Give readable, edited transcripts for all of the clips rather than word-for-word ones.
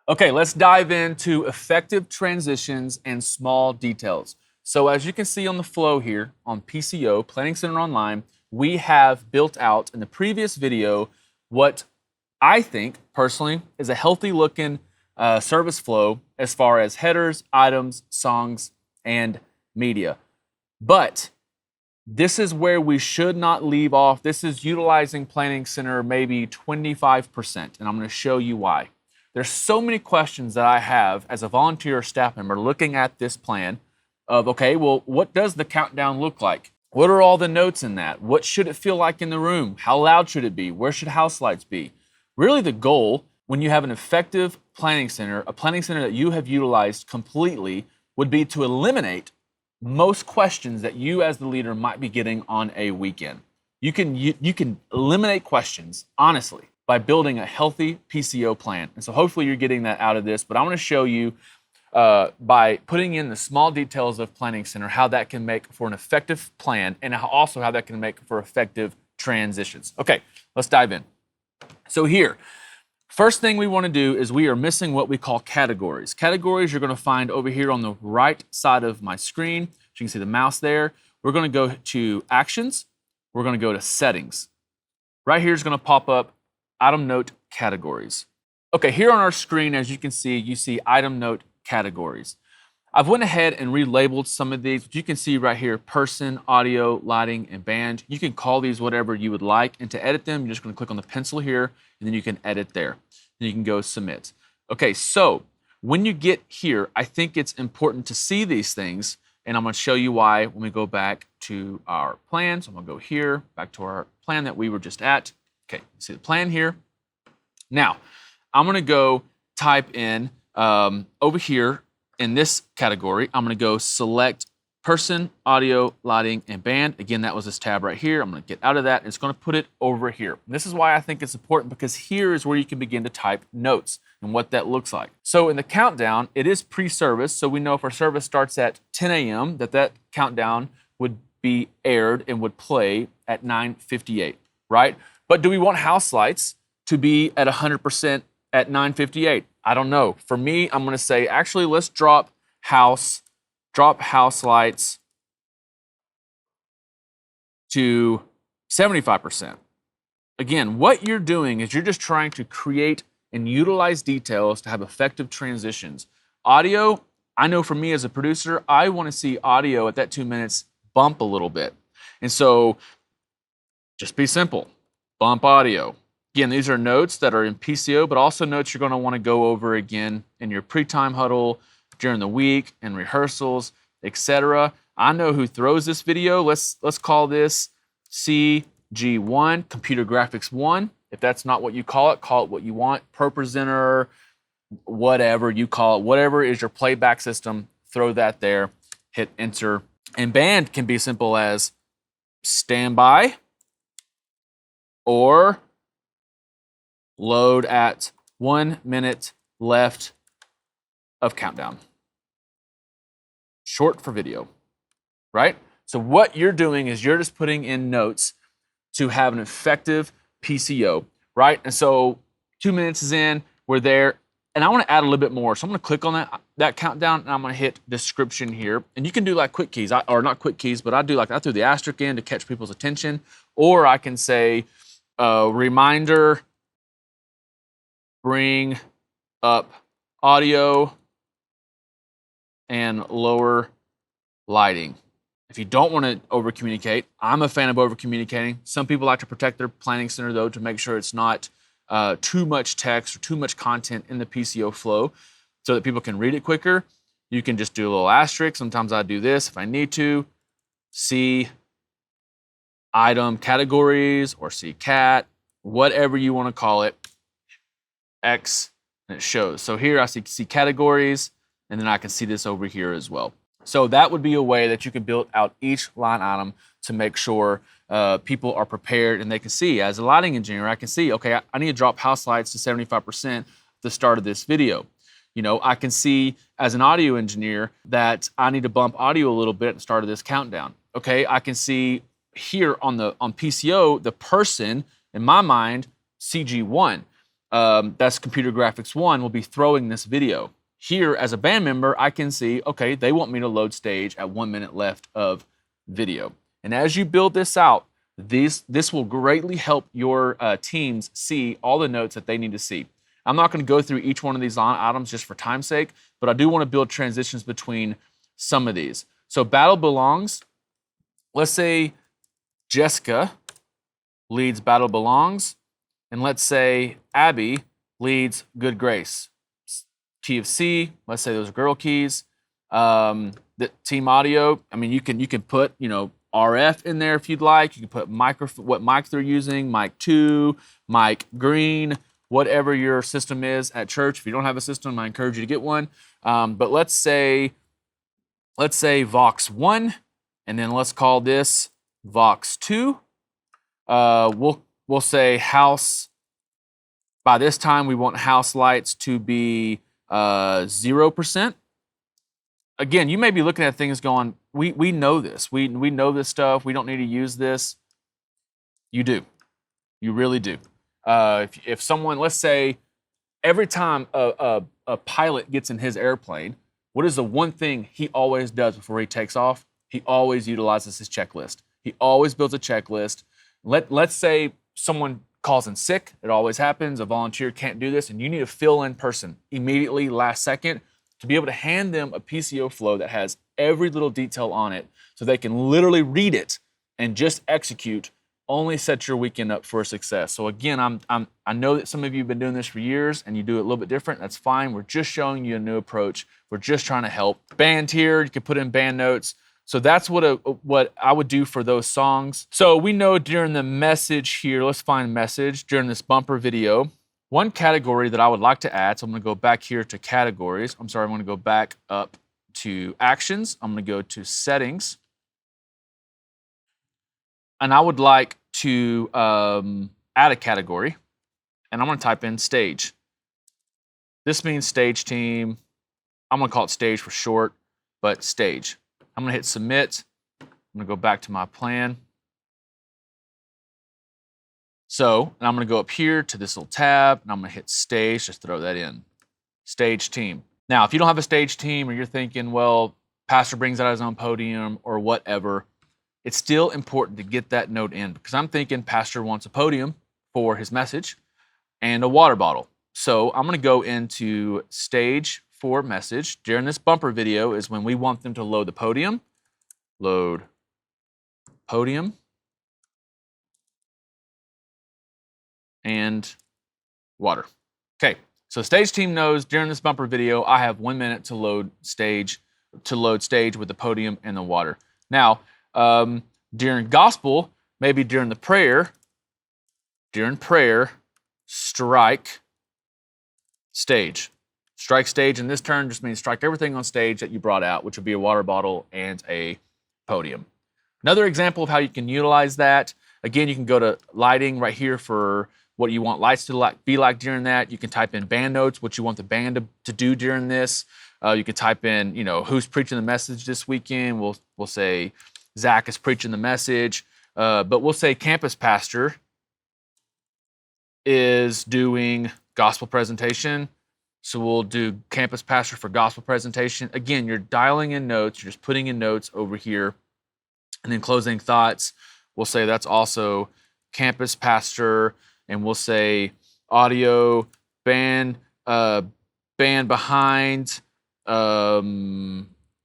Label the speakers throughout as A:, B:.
A: Okay, let's dive into effective transitions and small details. So as you can see on the flow here on PCO, Planning Center Online, we have built out in the previous video what I think personally is a healthy looking service flow as far as headers, items, songs, and media. But this is where we should not leave off. This is utilizing Planning Center maybe 25%, and I'm going to show you why. There's so many questions that I have as a volunteer or staff member looking at this plan of, okay, well, what does the countdown look like? What are all the notes in that? What should it feel like in the room? How loud should it be? Where should house lights be? Really the goal when you have an effective planning center, a planning center that you have utilized completely, would be to eliminate most questions that you as the leader might be getting on a weekend. You can eliminate questions, honestly, by building a healthy PCO plan. And so hopefully you're getting that out of this, but I want to show you by putting in the small details of Planning Center, how that can make for an effective plan and also how that can make for effective transitions. Okay, let's dive in. So here, first thing we want to do is we are missing what we call categories. Categories you're going to find over here on the right side of my screen. You can see the mouse there. We're going to go to Actions. We're going to go to Settings. Right here is going to pop up Item Note Categories. Okay, here on our screen, as you can see, you see Item Note Categories. I've went ahead and relabeled some of these. You can see right here, person, audio, lighting, and band. You can call these whatever you would like. And to edit them, you're just going to click on the pencil here, and then you can edit there. Then you can go submit. Okay, so when you get here, I think it's important to see these things, and I'm going to show you why when we go back to our plan. So I'm going to go here, back to our plan that we were just at. Okay, see the plan here. Now, I'm going to go type in over here in this category. I'm going to go select person, audio, lighting, and band. Again, that was this tab right here. I'm going to get out of that. And it's going to put it over here. And this is why I think it's important, because here is where you can begin to type notes and what that looks like. So in the countdown, it is pre-service. So we know if our service starts at 10 a.m. that countdown would be aired and would play at 9:58, right? But do we want house lights to be at 100% at 9:58? I don't know. For me, I'm going to say, actually, let's drop house lights to 75%. Again, what you're doing is you're just trying to create and utilize details to have effective transitions. Audio, I know for me as a producer, I want to see audio at that 2 minutes bump a little bit. And so just be simple. Bump audio. Again, these are notes that are in PCO, but also notes you're going to want to go over again in your pre-time huddle, during the week, and rehearsals, etc. I know who throws this video. Let's call this CG1, Computer Graphics 1. If that's not what you call it what you want. ProPresenter, whatever you call it, whatever is your playback system, throw that there, hit enter. And band can be simple as standby or load at 1 minute left of countdown. Short for video, right? So what you're doing is you're just putting in notes to have an effective PCO, right? And so 2 minutes is in, we're there, and I want to add a little bit more. So I'm going to click on that countdown, and I'm going to hit description here. And you can do like quick keys, or not quick keys, but I threw the asterisk in to catch people's attention, or I can say reminder, bring up audio and lower lighting. If you don't want to over communicate, I'm a fan of over communicating. Some people like to protect their planning center though, to make sure it's not too much text or too much content in the PCO flow so that people can read it quicker. You can just do a little asterisk. Sometimes I do this if I need to. See item categories or see cat, whatever you want to call it. X, and it shows. So here I see categories, and then I can see this over here as well. So that would be a way that you can build out each line item to make sure people are prepared and they can see. As a lighting engineer, I can see, okay, I need to drop house lights to 75% at the start of this video. You know, I can see as an audio engineer that I need to bump audio a little bit at the start of this countdown. Okay, I can see here on PCO, the person, in my mind, CG1. that's Computer Graphics 1, will be throwing this video. Here, as a band member, I can see, okay, they want me to load stage at 1 minute left of video. And as you build this out, this will greatly help your teams see all the notes that they need to see. I'm not going to go through each one of these line items just for time's sake, but I do want to build transitions between some of these. So Battle Belongs, let's say Jessica leads Battle Belongs, and let's say Abby leads Good Grace. Key of C, let's say those are girl keys. The team audio, I mean, you can put, you know, RF in there if you'd like. You can put what mic they're using, mic 2, mic green, whatever your system is at church. If you don't have a system, I encourage you to get one. But let's say Vox 1, and then let's call this Vox 2. We'll say house. By this time, we want house lights to be 0%. Again, you may be looking at things going, we know this. We know this stuff. We don't need to use this. You do. You really do. If someone, let's say, every time a pilot gets in his airplane, what is the one thing he always does before he takes off? He always utilizes his checklist. He always builds a checklist. Let's say someone calls in sick. It always happens. A volunteer can't do this, and you need to fill in person immediately, last second, to be able to hand them a PCO flow that has every little detail on it so they can literally read it and just execute. Only set your weekend up for success. So again, I know that some of you have been doing this for years and you do it a little bit different. That's fine. We're just showing you a new approach. We're just trying to help. Band here, you can put in band notes. So that's what I would do for those songs. So we know during the message here, let's find message, during this bumper video, one category that I would like to add, so I'm gonna go back here to categories. I'm gonna go back up to actions. I'm gonna go to settings. And I would like to add a category, and I'm gonna type in stage. This means stage team. I'm gonna call it stage for short, but stage. I'm gonna hit submit. I'm gonna go back to my plan. So, and I'm gonna go up here to this little tab, and I'm gonna hit stage, just throw that in. Stage team. Now, if you don't have a stage team, or you're thinking, well, pastor brings out his own podium or whatever, it's still important to get that note in, because I'm thinking pastor wants a podium for his message and a water bottle. So I'm gonna go into stage for message. During this bumper video is when we want them to load the podium. Load podium and water. Okay, so stage team knows during this bumper video, I have 1 minute to load stage with the podium and the water. Now, during gospel, maybe during prayer, strike stage. Strike stage in this turn just means strike everything on stage that you brought out, which would be a water bottle and a podium. Another example of how you can utilize that, again, you can go to lighting right here for what you want lights to be like during that. You can type in band notes, what you want the band to do during this. You can type in, you know, who's preaching the message this weekend. We'll say Zach is preaching the message, but we'll say campus pastor is doing gospel presentation. So we'll do campus pastor for gospel presentation. Again, you're dialing in notes. You're just putting in notes over here. And then closing thoughts, we'll say that's also campus pastor. And we'll say audio, band behind, low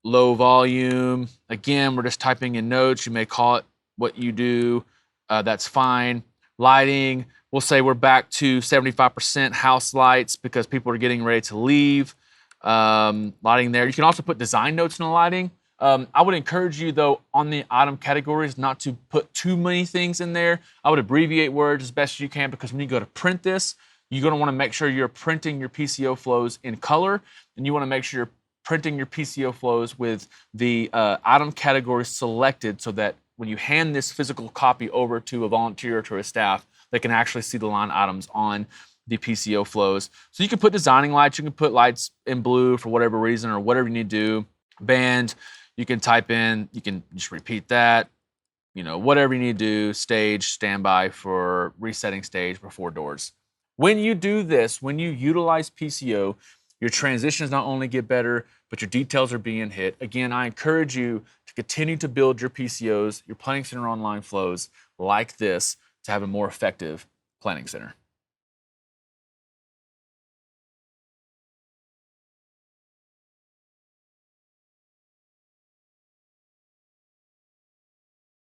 A: volume. Again, we're just typing in notes. You may call it what you do. That's fine. Lighting, we'll say we're back to 75% house lights because people are getting ready to leave. Lighting there. You can also put design notes in the lighting. I would encourage you, though, on the item categories not to put too many things in there. I would abbreviate words as best as you can, because when you go to print this, you're going to want to make sure you're printing your PCO flows in color, and you want to make sure you're printing your PCO flows with the item categories selected, so that when you hand this physical copy over to a volunteer or to a staff, they can actually see the line items on the PCO flows. So you can put designing lights, you can put lights in blue for whatever reason or whatever you need to do. Band, you can type in, you can just repeat that, you know, whatever you need to do. Stage, standby for resetting stage before doors. When you do this, when you utilize PCO, your transitions not only get better, but your details are being hit. Again, I encourage you to continue to build your PCOs, your Planning Center online flows like this to have a more effective planning center.